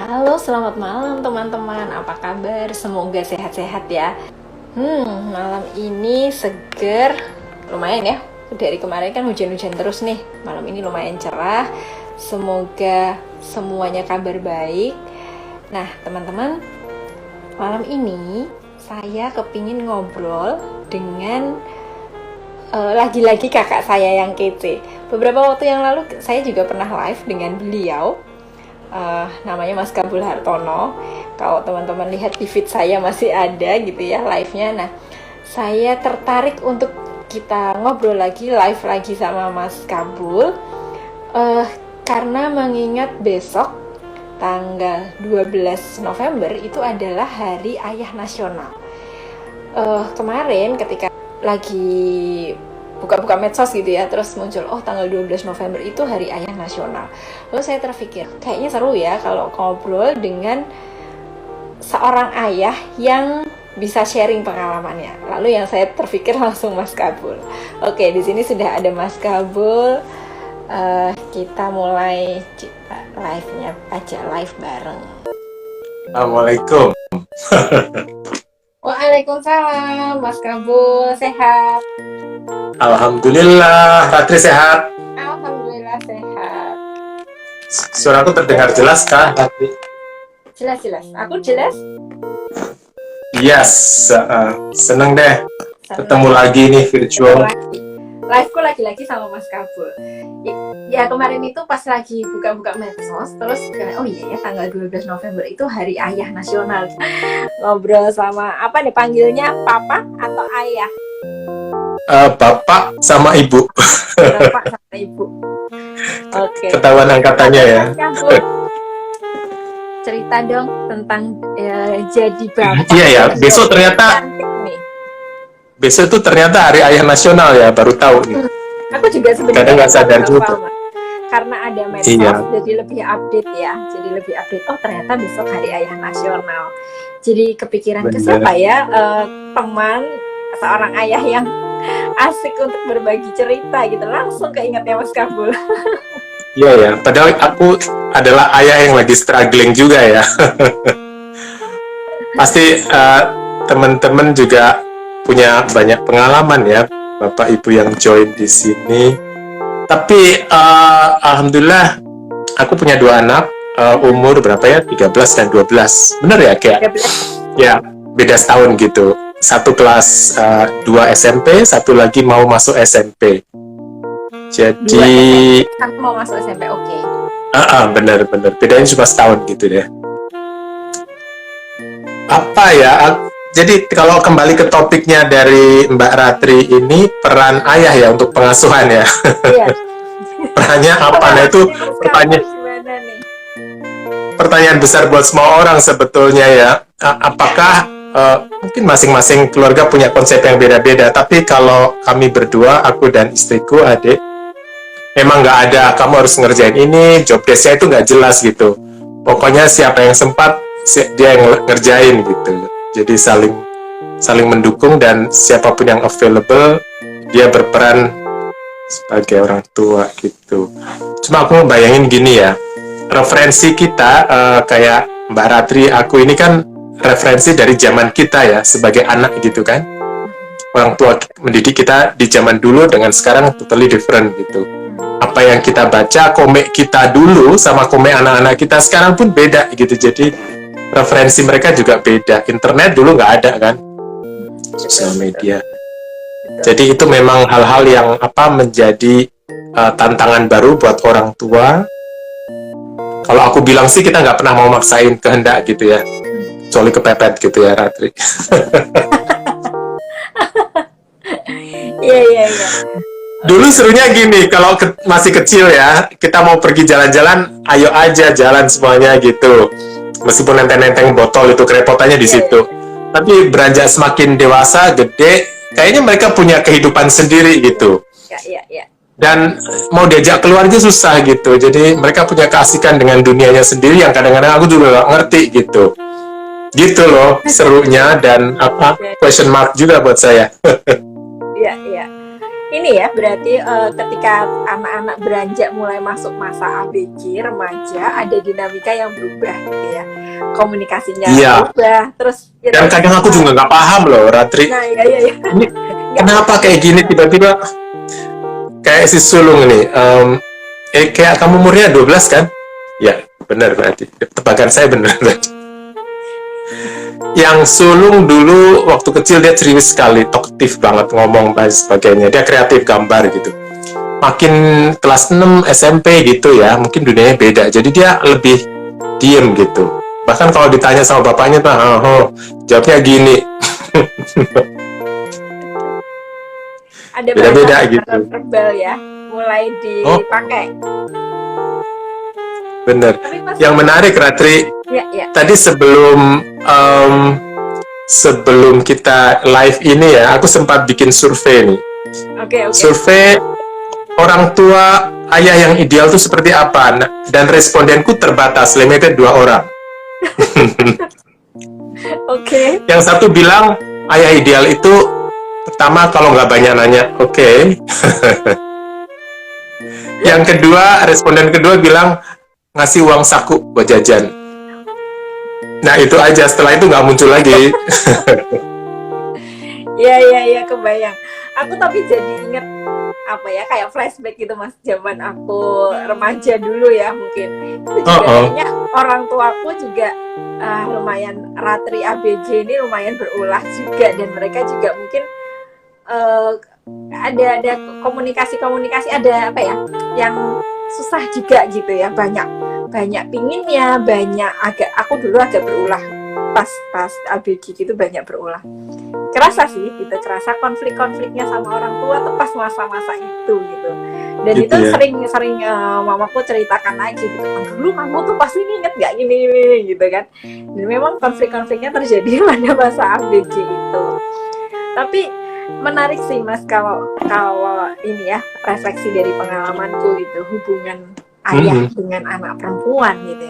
Halo, selamat malam teman-teman. Apa kabar? Semoga sehat-sehat ya. Malam ini seger. Lumayan ya. Dari kemarin kan hujan-hujan terus nih. Malam ini lumayan cerah. Semoga semuanya kabar baik. Nah, teman-teman, malam ini saya kepingin ngobrol dengan lagi-lagi kakak saya yang kece. Beberapa waktu yang lalu saya juga pernah live dengan beliau. Namanya Mas Kabul Hartono. Kalau teman-teman lihat di feed saya masih ada gitu ya live-nya. Nah, saya tertarik untuk kita ngobrol lagi, live lagi sama Mas Kabul, karena mengingat besok tanggal 12 November itu adalah Hari Ayah Nasional. Kemarin ketika lagi buka-buka medsos gitu ya, terus muncul, tanggal 12 November itu Hari Ayah Nasional. Lalu saya terpikir, kayaknya seru ya kalau ngobrol dengan seorang ayah yang bisa sharing pengalamannya. Lalu yang saya terpikir langsung Mas Kabul. Oke, di sini sudah ada Mas Kabul. Kita mulai live-nya aja, live bareng. Assalamualaikum. Waalaikumsalam, Mas Kabul, sehat? Alhamdulillah, Ratri sehat. Alhamdulillah sehat. Suaraku terdengar jelas kah, Ratri? Jelas. Aku jelas? Yes, seneng deh. Ketemu lagi nih virtual. Live-ku lagi-lagi sama Mas Kabul. Ya kemarin itu pas lagi buka-buka medsos, terus oh iya ya tanggal 12 November itu Hari Ayah Nasional. Ngobrol sama apa nih panggilnya, papa atau ayah? Bapak sama ibu. Bapak sama ibu. Oke. Ketahuan angkatannya ya. Cerita dong tentang jadi bapak. Iya ya, besok ternyata besok itu ternyata Hari Ayah Nasional ya, baru tahu nih. Aku juga sebenarnya kadang nggak sadar juga. Karena ada medsos, jadi lebih update ya. Jadi lebih update, ternyata besok Hari Ayah Nasional. Jadi kepikiran ke siapa ya, teman seorang ayah yang asik untuk berbagi cerita gitu. Langsung keingetnya Mas Kabul. Iya ya, padahal aku adalah ayah yang lagi struggling juga ya. Pasti teman-teman juga punya banyak pengalaman ya, Bapak Ibu yang join di sini. Tapi alhamdulillah aku punya dua anak, umur berapa ya? 13 dan 12. Bener ya kayak? 13. Ya, beda setahun gitu. Satu kelas 2 SMP, satu lagi mau masuk SMP. Jadi kan mau masuk SMP, oke. Bener. Bedanya cuma setahun gitu deh. Apa ya? Jadi kalau kembali ke topiknya dari Mbak Ratri ini, peran ayah ya untuk pengasuhan ya. Iya. Perannya apa? Nah itu pertanyaan besar buat semua orang sebetulnya ya. Apakah mungkin masing-masing keluarga punya konsep yang beda-beda, tapi kalau kami berdua, aku dan istriku, adik, memang nggak ada kamu harus ngerjain ini, job desk-nya itu nggak jelas gitu. Pokoknya siapa yang sempat, dia yang ngerjain gitu. Jadi saling mendukung, dan siapapun yang available, dia berperan sebagai orang tua gitu. Cuma aku bayangin gini ya, referensi kita kayak Mbak Ratri, aku ini kan referensi dari zaman kita ya, sebagai anak gitu kan. Orang tua mendidik kita di zaman dulu dengan sekarang totally different gitu. Apa yang kita baca, komik kita dulu sama komik anak-anak kita sekarang pun beda gitu. Jadi referensi mereka juga beda. Internet dulu nggak ada kan, sosial media. Jadi itu memang hal-hal yang menjadi tantangan baru buat orang tua. Kalau aku bilang sih, kita nggak pernah mau maksain kehendak gitu ya, kecuali kepepet gitu ya, Ratri. Iya. Dulu serunya gini, kalau masih kecil ya, kita mau pergi jalan-jalan, ayo aja jalan semuanya gitu. Meskipun nenteng-nenteng botol itu kerepotannya di situ. Tapi beranjak semakin dewasa, gede, kayaknya mereka punya kehidupan sendiri gitu. Iya. Dan mau diajak keluar aja susah gitu. Jadi mereka punya keasikan dengan dunianya sendiri yang kadang-kadang aku juga nggak ngerti gitu. Gitu loh serunya, dan question mark juga buat saya. Iya. ini ya berarti ketika anak-anak beranjak mulai masuk masa ABG remaja ada dinamika yang berubah gitu ya, komunikasinya Iya. berubah terus ya, Dan kadang aku juga nggak paham loh, Ratri. nah iya Ini kenapa kayak gini tiba-tiba kayak si sulung ini. Kayak kamu umurnya 12 kan? Ya, benar berarti. Tebakan saya benar berarti. Yang sulung dulu waktu kecil dia serius sekali, talkative banget ngomong dan sebagainya. Dia kreatif gambar gitu. Makin kelas 6 SMP gitu ya, mungkin dunianya beda. Jadi dia lebih diem gitu. Bahkan kalau ditanya sama bapaknya, jawabnya gini. ada Beda-beda bahasa gitu. verbal ya mulai dipakai. Bener. Yang menarik, Ratri, Ya. tadi sebelum kita live ini ya, aku sempat bikin survei nih. Oke. Survei orang tua ayah yang ideal itu seperti apa? Dan respondenku terbatas, limited 2 orang. Oke. Yang satu bilang ayah ideal itu pertama kalau nggak banyak nanya, oke. Yang kedua, responden kedua bilang ngasih uang saku buat jajan. Nah itu aja, setelah itu nggak muncul lagi. Iya kebayang. Aku tapi jadi inget apa ya kayak flashback gitu mas, zaman aku remaja dulu ya mungkin. Itu juga kayaknya orang tuaku juga lumayan Ratri ABG ini lumayan berulah juga dan mereka juga mungkin ada komunikasi ada apa ya yang susah juga gitu ya, banyak pinginnya, banyak aku dulu agak berulah pas ABG gitu, banyak berulah, kerasa sih gitu, kerasa konfliknya sama orang tua tuh pas masa-masa itu gitu. Dan gitu itu ya? sering mamaku ceritakan lagi gitu, dulu kamu tuh pasti inget gak gini gitu kan. Dan memang konfliknya terjadi pada masa ABG itu. Tapi menarik sih mas kalau ini ya refleksi dari pengalamanku gitu, hubungan ayah dengan anak perempuan gitu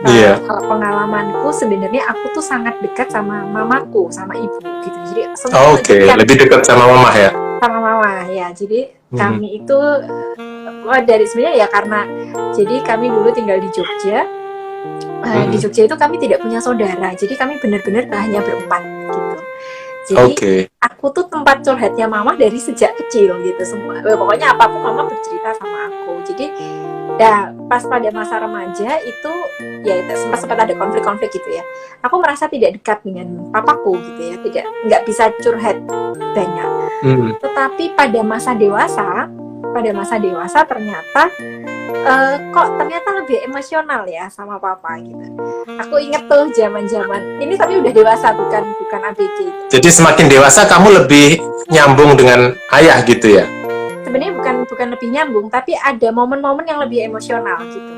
ya. Kalau pengalamanku sebenarnya aku tuh sangat dekat sama mamaku, sama ibu gitu. Jadi lebih dekat sama mama ya. Sama mama ya. Jadi kami itu dari sebenarnya ya karena jadi kami dulu tinggal di Jogja. Di Jogja itu kami tidak punya saudara. Jadi kami benar-benar hanya berempat gitu. Jadi aku tuh tempat curhatnya mama dari sejak kecil gitu semua. Pokoknya apapun mama bercerita sama aku. Jadi ya pas pada masa remaja itu ya sempat ada konflik gitu ya. Aku merasa tidak dekat dengan papaku gitu ya, nggak bisa curhat banyak. Tetapi pada masa dewasa ternyata ternyata lebih emosional ya sama papa gitu. Aku inget tuh zaman ini tapi udah dewasa, bukan ABG. Jadi semakin dewasa kamu lebih nyambung dengan ayah gitu ya? Sebenarnya bukan lebih nyambung, tapi ada momen-momen yang lebih emosional gitu.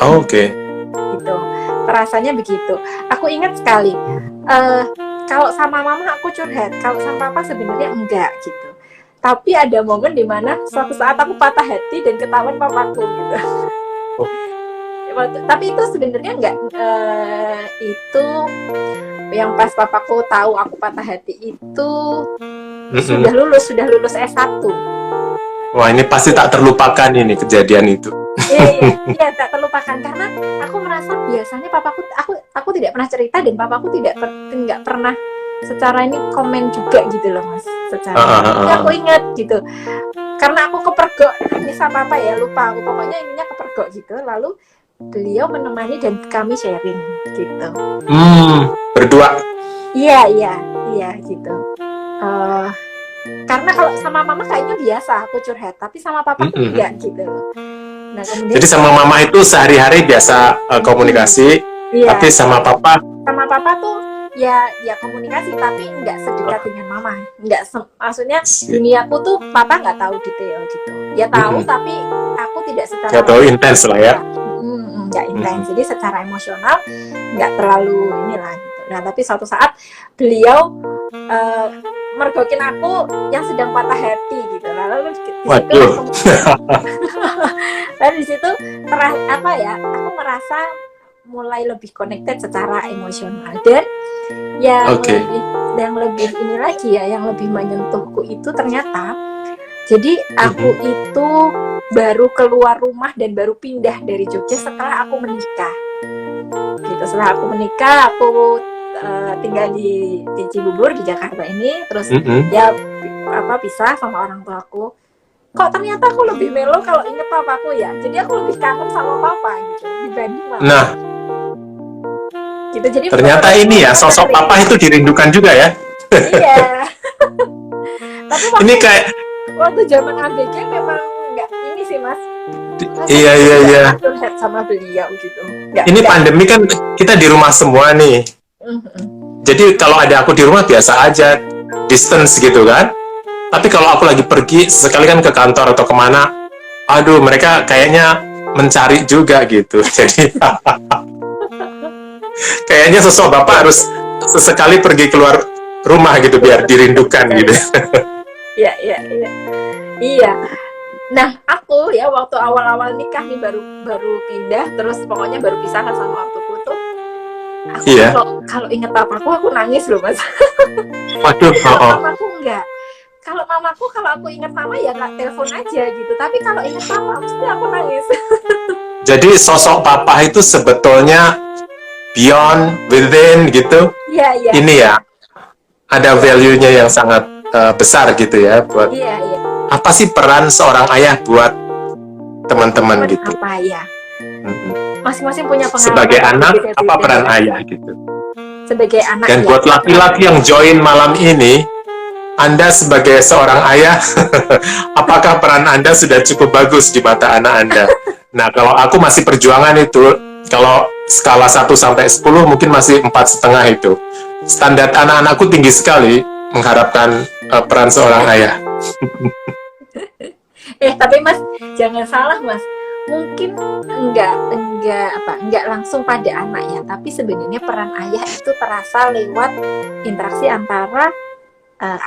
Oke. Gitu. Rasanya begitu. Aku ingat sekali. Kalau sama mama aku curhat, kalau sama papa sebenarnya enggak gitu. Tapi ada momen di mana suatu saat aku patah hati dan ketahuan papaku gitu. Tapi itu sebenarnya enggak itu yang pas papaku tahu aku patah hati itu sudah lulus S1. Wah, ini pasti tak terlupakan ini kejadian itu. Iya, tak terlupakan karena aku merasa biasanya papaku aku tidak pernah cerita dan papaku tidak pernah secara ini komen juga gitu loh mas, secara aku ingat gitu karena aku kepergok misal papa ya lupa aku, pokoknya ininya kepergok gitu, lalu beliau menemani dan kami sharing gitu. Berdua? Iya gitu. Karena kalau sama mama kayaknya biasa aku curhat, tapi sama papa tuh enggak gitu loh. Nah, kemudian jadi sama mama itu sehari-hari biasa komunikasi, tapi sama papa tuh ya komunikasi tapi nggak sedekat dengan mama, maksudnya duniaku tuh papa nggak tahu detail gitu, ya tahu tapi aku tidak secara nggak tahu intens lah ya, nggak intens, jadi secara emosional nggak terlalu inilah gitu. Nah tapi suatu saat beliau mergokin aku yang sedang patah hati gitu, lalu di situ aku merasa mulai lebih connected secara emosional. Dan yang lebih ini lagi ya, yang lebih menyentuhku itu ternyata Jadi aku itu baru keluar rumah dan baru pindah dari Jogja setelah aku menikah. Gitu, setelah aku menikah, aku tinggal di Cibubur di Jakarta ini, terus ya pisah sama orang tua aku. Kok ternyata aku lebih melo kalau inget papaku ya. Jadi aku lebih kangen sama papa gitu dibanding mama. Nah, gitu. Jadi ternyata ini ya sosok papa itu dirindukan juga ya. Iya. Tapi ini kayak waktu zaman ABG memang nggak ini sih mas. Iya. Curhat sama beliau gitu. Ini pandemi kan kita di rumah semua nih. Jadi kalau ada aku di rumah biasa aja, distance gitu kan. Tapi kalau aku lagi pergi sekali kan ke kantor atau kemana, aduh mereka kayaknya mencari juga gitu. Jadi kayaknya sosok bapak harus sesekali pergi keluar rumah gitu biar dirindukan gitu. Iya. Nah aku ya waktu awal-awal nikah nih baru pindah, terus pokoknya baru pisah sama ortuku tuh. Aku kalau inget papaku aku nangis loh mas. Waduh. Mamaku enggak. Kalau mamaku kalau aku inget mama ya nggak telepon aja gitu. Tapi kalau inget papa mesti aku nangis. Jadi sosok papa itu sebetulnya beyond, within gitu. Iya. Ini ya ada value-nya yang sangat besar gitu ya buat. Iya. Apa sih peran seorang ayah buat teman-teman gitu? Apa ya? Masing-masing punya pengalaman. Sebagai anak, apa peran ayah gitu? Sebagai anak. Dan buat laki-laki yang join malam ini, Anda sebagai seorang ayah, apakah peran Anda sudah cukup bagus di mata anak Anda? Nah, kalau aku masih perjuangan itu, kalau skala 1 sampai 10 mungkin masih 4,5 itu. Standar anak-anakku tinggi sekali mengharapkan peran seorang ayah. Tapi mas, jangan salah mas. Mungkin enggak langsung pada anak ya, tapi sebenarnya peran ayah itu terasa lewat interaksi antara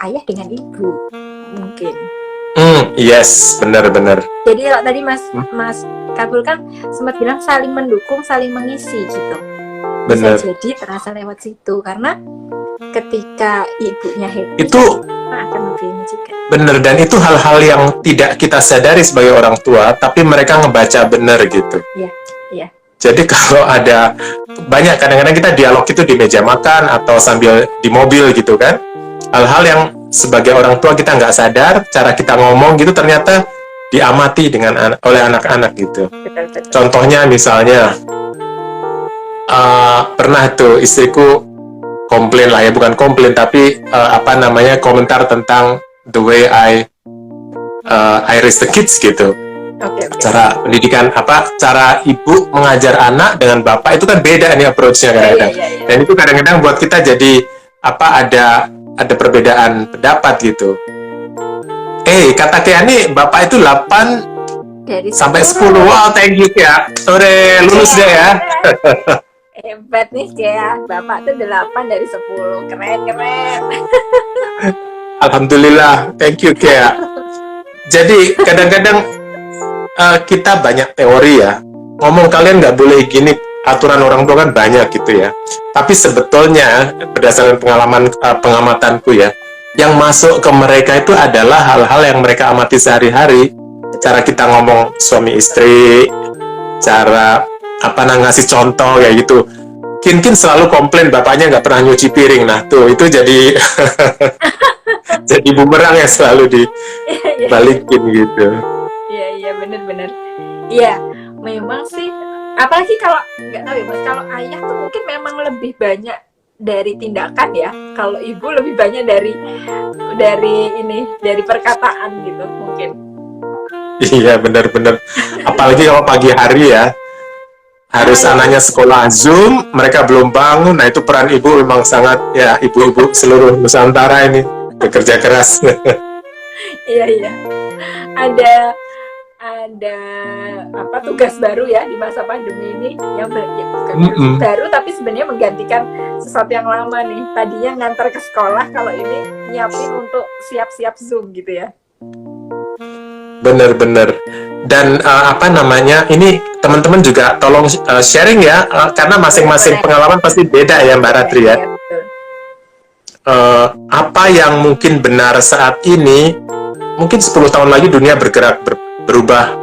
ayah dengan ibu mungkin. Yes, benar. Jadi tadi Mas Kabul kan sempat bilang saling mendukung, saling mengisi gitu. Benar. Bisa jadi terasa lewat situ karena ketika ibunya happy itu akan lebih ini juga. Benar, dan itu hal-hal yang tidak kita sadari sebagai orang tua, tapi mereka ngebaca benar gitu. Iya. Jadi kalau ada banyak kadang-kadang kita dialog itu di meja makan atau sambil di mobil gitu kan. Hal-hal yang sebagai orang tua kita nggak sadar, cara kita ngomong gitu ternyata diamati oleh anak-anak gitu. Betul. Contohnya misalnya, pernah tuh istriku komplain lah ya, bukan komplain tapi komentar tentang the way I raise the kids gitu. Okay. Cara pendidikan cara ibu mengajar anak dengan bapak itu kan beda nih approach-nya kadang-kadang. Iya. Dan itu kadang-kadang buat kita jadi ada perbedaan pendapat gitu. Kata Keani bapak itu 8 dari sampai 10. Wow, thank you ya. Sore lulus deh ya. Hebat nih kayak bapak tuh 8 dari 10. Keren. Alhamdulillah, thank you Kea. Jadi kadang-kadang kita banyak teori ya. Ngomong kalian nggak boleh gini, aturan orang tua kan banyak gitu ya. Tapi sebetulnya berdasarkan pengamatanku ya, yang masuk ke mereka itu adalah hal-hal yang mereka amati sehari-hari. Cara kita ngomong suami istri, cara ngasih contoh kayak gitu. Kin selalu komplain bapaknya nggak pernah nyuci piring. Nah tuh itu jadi jadi bumerang yang selalu dibalikin gitu. Iya bener. Iya memang sih. Apalagi kalau nggak tahu ya mas, kalau ayah tuh mungkin memang lebih banyak dari tindakan ya. Kalau ibu lebih banyak dari perkataan gitu mungkin. Iya benar. Apalagi kalau pagi hari ya. Harus anaknya sekolah Zoom, mereka belum bangun. Nah itu peran ibu memang sangat ya, ibu-ibu seluruh Nusantara ini bekerja keras. Iya. Ada tugas baru ya di masa pandemi ini yang bukan baru tapi sebenarnya menggantikan sesuatu yang lama nih. Tadinya ngantar ke sekolah, kalau ini nyiapin untuk siap-siap Zoom gitu ya. Bener. Dan ini teman-teman juga tolong sharing ya, karena masing-masing pengalaman pasti beda ya Mbak Ratri ya. Apa yang mungkin benar saat ini mungkin 10 tahun lagi dunia bergerak berubah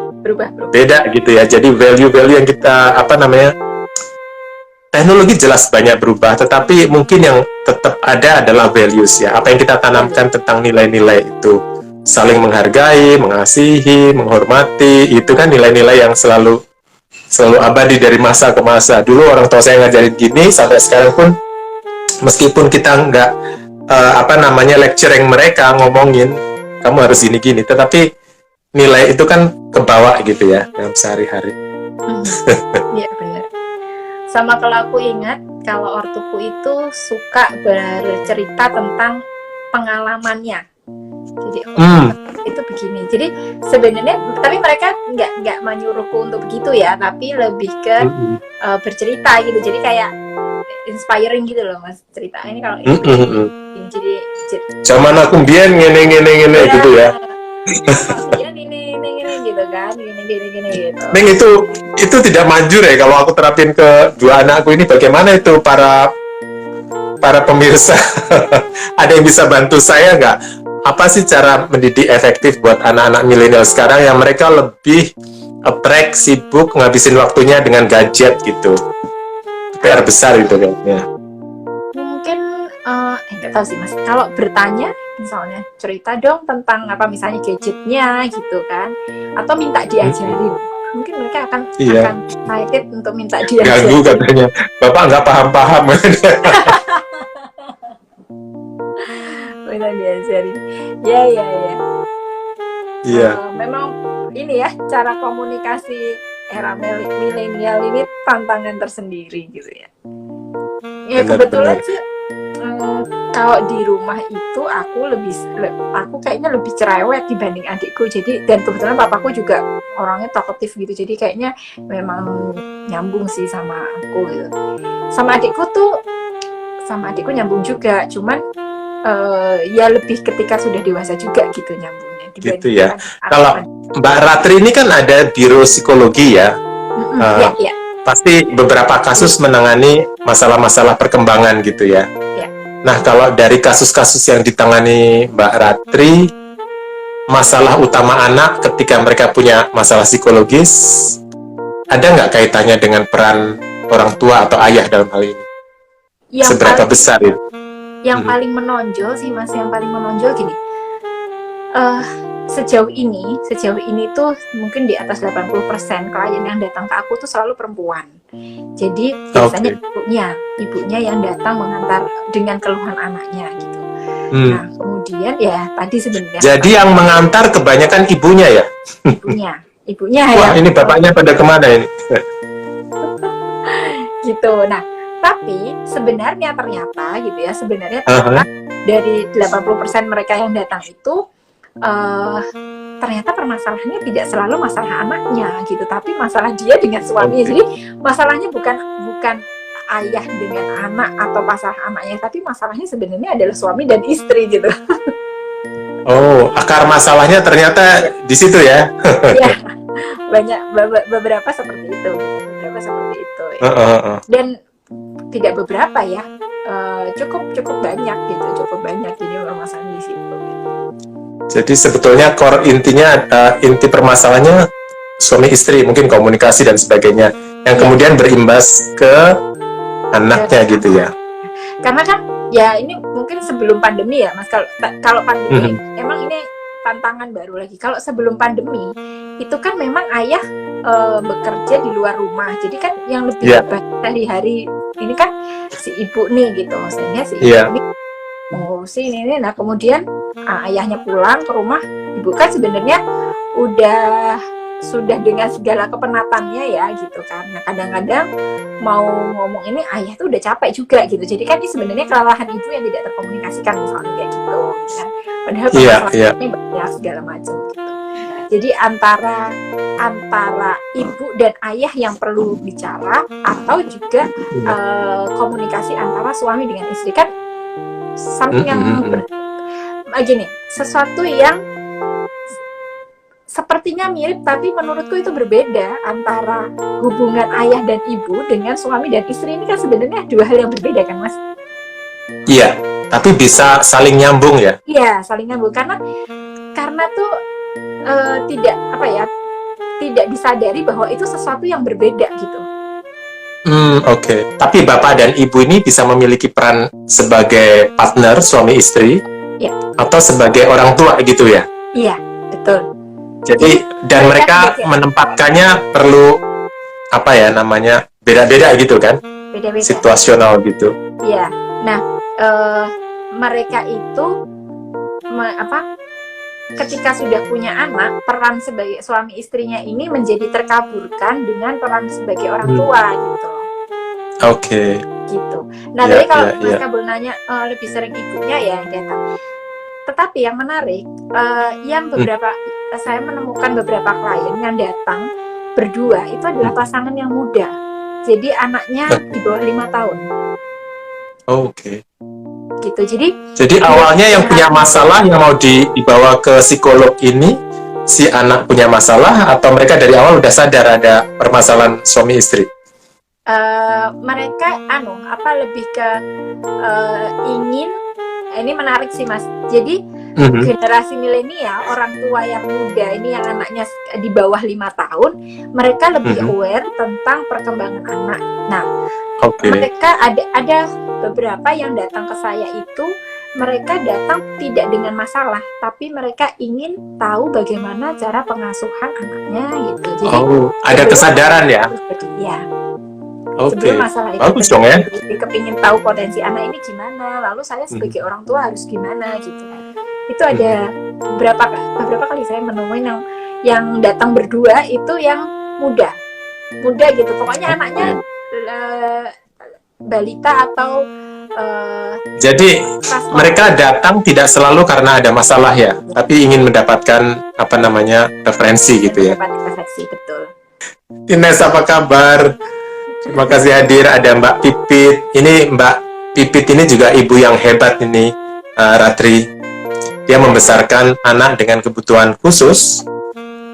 beda gitu ya. Jadi value-value yang kita teknologi jelas banyak berubah, tetapi mungkin yang tetap ada adalah values ya. Apa yang kita tanamkan tentang nilai-nilai itu, saling menghargai, mengasihi, menghormati, itu kan nilai-nilai yang selalu abadi dari masa ke masa. Dulu orang tua saya ngajarin gini, sampai sekarang pun meskipun kita nggak lecturing mereka ngomongin kamu harus gini-gini, tetapi nilai itu kan kebawa gitu ya dalam sehari-hari. Iya benar. Sama kalau aku ingat, kalau ortuku itu suka bercerita tentang pengalamannya. Jadi itu begini. Jadi sebenarnya, tapi mereka nggak menyuruhku untuk begitu ya, tapi lebih ke bercerita gitu. Jadi kayak inspiring gitu loh mas, cerita ini kalau ini jadi zaman aku mbiyen ngene gitu ya. Ini gitu kan, gini gitu. Neng itu tidak manjur ya kalau aku terapin ke dua anakku ini. Bagaimana itu para pemirsa? Ada yang bisa bantu saya nggak? Apa sih cara mendidik efektif buat anak-anak milenial sekarang yang mereka lebih break, sibuk, ngabisin waktunya dengan gadget gitu? PR besar itu kayaknya. Mungkin nggak tahu sih mas. Kalau bertanya, misalnya cerita dong tentang apa misalnya gadgetnya gitu kan, atau minta diajarin. Mungkin mereka akan excited untuk minta diajarin. Ganggu katanya, bapak nggak paham-paham. Minta diajarin. Ya. Iya. Memang ini ya cara komunikasi era milenial ini tantangan tersendiri gitu ya. Ya kebetulan sih kalau di rumah itu aku kayaknya lebih cerewet dibanding adikku. Jadi dan kebetulan papaku juga orangnya talkative gitu. Jadi kayaknya memang nyambung sih sama aku gitu. Sama adikku nyambung juga. Cuman ya lebih ketika sudah dewasa juga gitu nyambungnya. Gitu ya. Kalau Mbak Ratri ini kan ada biro psikologi ya. Iya. Pasti beberapa kasus menangani masalah-masalah perkembangan gitu ya. Nah, kalau dari kasus-kasus yang ditangani Mbak Ratri, masalah utama anak ketika mereka punya masalah psikologis, ada nggak kaitannya dengan peran orang tua atau ayah dalam hal ini? Seberapa besar itu? Yang paling menonjol sih mas, yang paling menonjol gini, sejauh ini tuh mungkin di atas 80% klien yang datang ke aku tuh selalu perempuan. Jadi biasanya ibunya yang datang mengantar dengan keluhan anaknya gitu. Nah kemudian ya tadi sebenarnya. Jadi yang mengantar kebanyakan ibunya ya? Ibunya Wah, ini bapaknya pada kemana ini? Gitu. Nah tapi sebenarnya ternyata dari 80% mereka yang datang itu ternyata permasalahannya tidak selalu masalah anaknya gitu, tapi masalah dia dengan suaminya. Jadi masalahnya bukan ayah dengan anak atau masalah anaknya, tapi masalahnya sebenarnya adalah suami dan istri gitu. Oh, akar masalahnya ternyata di situ ya? Ya, banyak beberapa seperti itu, ya. Dan tidak beberapa ya, cukup banyak gitu, jadi permasalahan di situ. Jadi sebetulnya core intinya, inti permasalahannya suami istri, mungkin komunikasi dan sebagainya, yang kemudian berimbas ke anaknya gitu ya. Karena kan ya ini mungkin sebelum pandemi ya mas, kalau pandemi emang ini tantangan baru lagi. Kalau sebelum pandemi itu kan memang ayah bekerja di luar rumah, jadi kan yang lebih banyak hari-hari ini kan si ibu nih gitu, maksudnya si ibu ngurusin ini. Nah kemudian ayahnya pulang ke rumah, ibu kan sebenarnya sudah dengan segala kepenatannya ya gitu kan. Nah kadang-kadang mau ngomong ini ayah tuh udah capek juga gitu. Jadi kan ini sebenarnya kelelahan ibu yang tidak terkomunikasikan misalnya kayak gitu kan. Padahal masalahnya banyak segala macam gitu. Jadi antara ibu dan ayah yang perlu bicara, atau juga komunikasi antara suami dengan istri kan something yang gini, sesuatu yang sepertinya mirip tapi menurutku itu berbeda antara hubungan ayah dan ibu dengan suami dan istri. Ini kan sebenarnya dua hal yang berbeda kan mas? Iya, tapi bisa saling nyambung ya? Iya, saling nyambung, karena karena tuh tidak apa ya, tidak disadari bahwa itu sesuatu yang berbeda gitu. Oke. Tapi bapak dan ibu ini bisa memiliki peran sebagai partner suami istri, Ya. atau sebagai orang tua gitu ya. Iya, betul. Jadi dan mereka menempatkannya perlu apa ya namanya beda-beda gitu kan, Beda-beda. situasional gitu. Iya. Nah, mereka itu ketika sudah punya anak, peran sebagai suami istrinya ini menjadi terkaburkan dengan peran sebagai orang tua gitu. Oke. Gitu. Nah, tadi kalau Mas Kabul nanya lebih sering ibunya ya yang datang. Tetapi yang menarik, yang beberapa saya menemukan beberapa klien yang datang berdua itu adalah pasangan yang muda. Jadi anaknya di bawah 5 tahun. Oke. Gitu. Jadi awalnya yang punya masalah yang mau dibawa ke psikolog ini si anak punya masalah, atau mereka dari awal udah sadar ada permasalahan suami istri? Mereka lebih ke ingin, ini menarik sih Mas. Jadi generasi milenial, orang tua yang muda ini yang anaknya di bawah 5 tahun, mereka lebih aware tentang perkembangan anak. Nah, mereka ada beberapa yang datang ke saya itu, mereka datang tidak dengan masalah, tapi mereka ingin tahu bagaimana cara pengasuhan anaknya gitu. Jadi ada kesadaran ya? Ya. Sebelum masalah itu bagus dong ya. Kepingin tahu potensi anak ini gimana, lalu saya sebagai orang tua harus gimana gitu. Itu ada beberapa kali saya menemui yang datang berdua itu yang muda gitu. Pokoknya anaknya balita atau jadi mereka datang tidak selalu karena ada masalah ya, tapi ingin mendapatkan referensi gitu ya. Referensi, betul. Ines, apa kabar? Terima kasih hadir. Ada Mbak Pipit. Ini Mbak Pipit ini juga ibu yang hebat ini, Ratri. Dia membesarkan anak dengan kebutuhan khusus.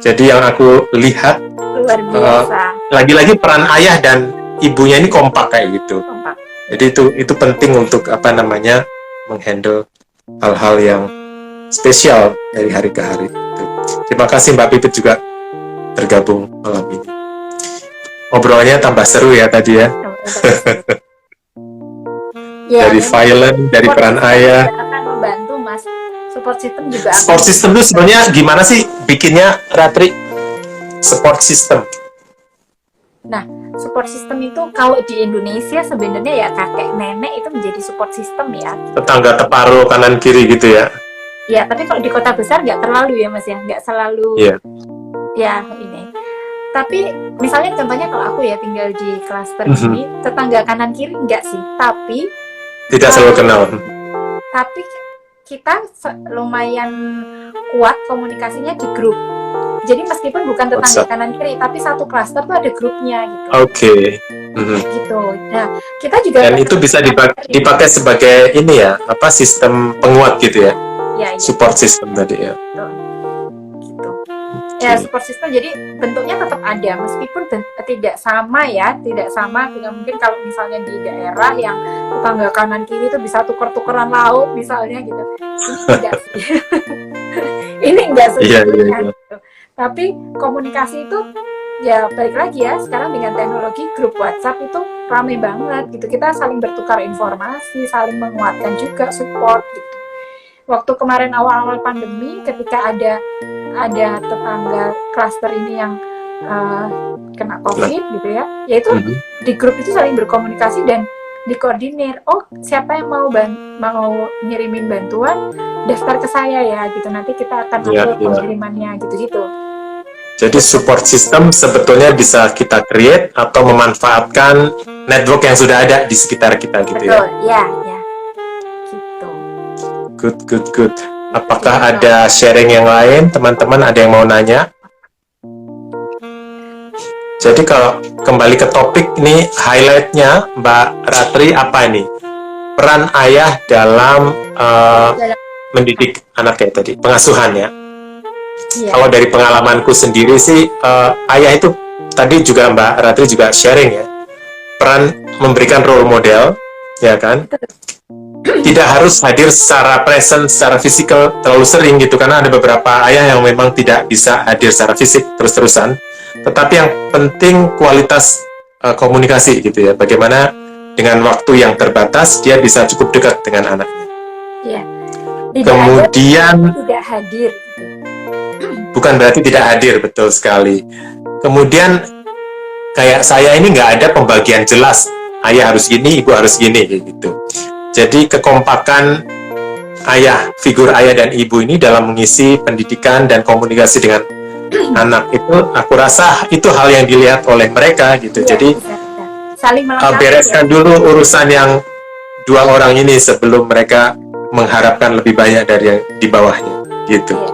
Jadi yang aku lihat luar biasa. Lagi-lagi peran ayah dan ibunya ini kompak kayak gitu. Kompak. Jadi itu penting untuk menghandle hal-hal yang spesial dari hari ke hari. Terima kasih Mbak Pipit juga tergabung malam ini. Ngobrolnya tambah seru ya tadi ya. Dari violent, dari peran ayah. Akan membantu Mas. Support system juga. Support system itu sebenarnya gimana sih bikinnya, Ratri? Support system. Nah, support system itu kalau di Indonesia sebenarnya ya kakek nenek itu menjadi support system ya. Tetangga teparo kanan kiri gitu ya. Ya, tapi kalau di kota besar nggak terlalu ya Mas ya, nggak selalu. Ya ini. Tapi misalnya contohnya kalau aku ya tinggal di klaster ini, tetangga kanan kiri enggak sih, tapi tidak selalu kenal. Tapi kita lumayan kuat komunikasinya di grup. Jadi meskipun bukan tetangga kanan kiri, tapi satu klaster tuh ada grupnya gitu. Oke. Gitu. Nah, kita juga dan itu bisa dipakai sebagai ini ya, sistem penguat gitu ya. Ya, support system tadi ya. Ya, support system jadi bentuknya tetap ada meskipun tidak sama dengan mungkin kalau misalnya di daerah yang tetangga kanan kiri itu bisa tuker-tukeran lauk misalnya gitu. Ini enggak sih. Ini enggak sih. Gitu. Tapi komunikasi itu ya balik lagi ya, sekarang dengan teknologi grup WhatsApp itu ramai banget gitu. Kita saling bertukar informasi, saling menguatkan juga, support gitu. Waktu kemarin awal-awal pandemi ketika ada tetangga klaster ini yang kena COVID gitu ya, yaitu di grup itu saling berkomunikasi dan dikoordinir. Oh, siapa yang mau ngirimin bantuan, daftar ke saya ya gitu. Nanti kita akan atur pengirimannya gitu-gitu. Jadi support system sebetulnya bisa kita create atau memanfaatkan network yang sudah ada di sekitar kita gitu. Betul, ya. Gitu. Good. Apakah ada sharing yang lain, teman-teman? Ada yang mau nanya? Jadi kalau kembali ke topik ini, highlightnya Mbak Ratri apa ini? Peran ayah dalam mendidik anak kayak tadi, pengasuhan ya. Kalau dari pengalamanku sendiri sih, ayah itu tadi juga Mbak Ratri juga sharing ya, peran memberikan role model, ya kan? tidak harus hadir secara present, secara fisikal terlalu sering gitu, karena ada beberapa ayah yang memang tidak bisa hadir secara fisik terus-terusan, tetapi yang penting kualitas komunikasi gitu ya, bagaimana dengan waktu yang terbatas dia bisa cukup dekat dengan anaknya. Ya. Kemudian tidak hadir. Bukan berarti tidak hadir, betul sekali. Kemudian kayak saya ini nggak ada pembagian jelas, ayah harus gini, ibu harus gini gitu. Jadi kekompakan figur ayah dan ibu ini dalam mengisi pendidikan dan komunikasi dengan anak itu, aku rasa itu hal yang dilihat oleh mereka gitu. Ya, jadi saling melengkapi, bereskan dulu urusan yang dua orang ini sebelum mereka mengharapkan lebih banyak dari yang di bawahnya gitu. Ya.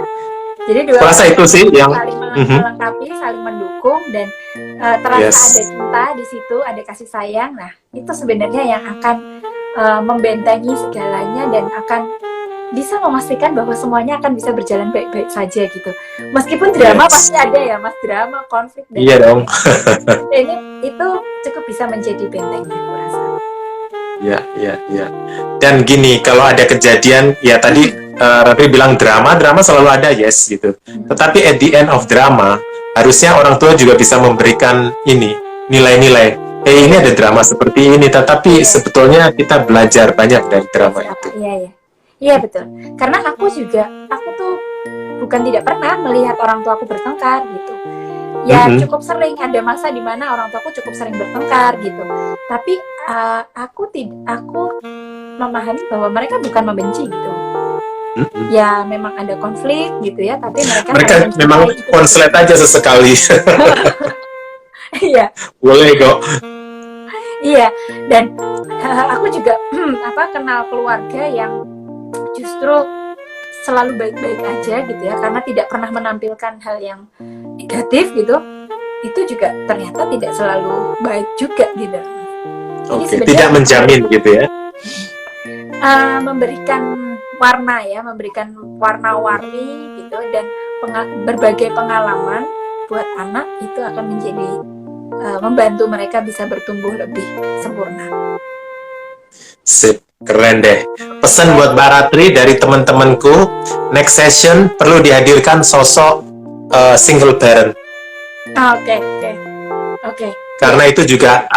Jadi dua rasa itu sih yang saling melengkapi, saling mendukung, dan terasa ada cinta di situ, ada kasih sayang. Nah, itu sebenarnya yang akan membentengi segalanya dan akan bisa memastikan bahwa semuanya akan bisa berjalan baik-baik saja gitu. Meskipun drama pasti ada ya, Mas, drama, konflik. Iya dong. Ini itu cukup bisa menjadi bentengnya, aku rasa. Ya. Dan gini, kalau ada kejadian, ya tadi Ratri bilang drama selalu ada, yes gitu. Tetapi at the end of drama, harusnya orang tua juga bisa memberikan ini nilai-nilai. Ini ada drama seperti ini, tetapi sebetulnya kita belajar banyak dari drama itu. Iya betul. Karena aku tuh bukan tidak pernah melihat orang tuaku bertengkar gitu. Ya cukup sering, ada masa di mana orang tuaku cukup sering bertengkar gitu. Tapi aku memahami bahwa mereka bukan membenci gitu. Ya memang ada konflik gitu ya, tapi mereka memang konslet aja sesekali. Iya. Boleh kok. Iya, dan aku juga kenal keluarga yang justru selalu baik-baik aja gitu ya, karena tidak pernah menampilkan hal yang negatif gitu. Itu juga ternyata tidak selalu baik juga gitu. Oke, tidak menjamin gitu ya. Memberikan warna ya, memberikan warna-warni gitu, dan berbagai pengalaman buat anak itu akan menjadi membantu mereka bisa bertumbuh lebih sempurna. Sip, keren deh. Pesan buat Mbak Ratri dari teman-temanku, next session perlu dihadirkan sosok single parent. Oke. Karena itu juga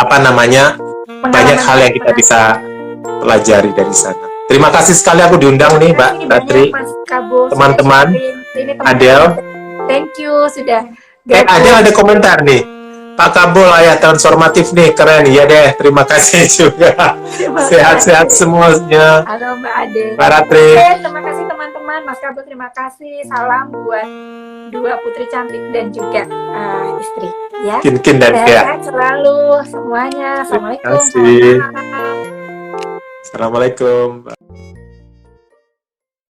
banyak hal yang kita bisa pelajari dari sana. Terima kasih sekali aku diundang nih, Mbak Ratri. Teman-teman, Adel. Thank you sudah. Adel ada komentar nih. Pak Kabul, ayah transformatif nih, keren. Iya deh, terima kasih juga. Sehat-sehat semuanya. Halo Mbak Ade. Mbak Ratri. Terima kasih teman-teman. Mas Kabul terima kasih. Salam buat dua putri cantik dan juga istri. Ya. Kin dan Kea. Sehat selalu semuanya. Assalamualaikum. Terima kasih. Assalamualaikum.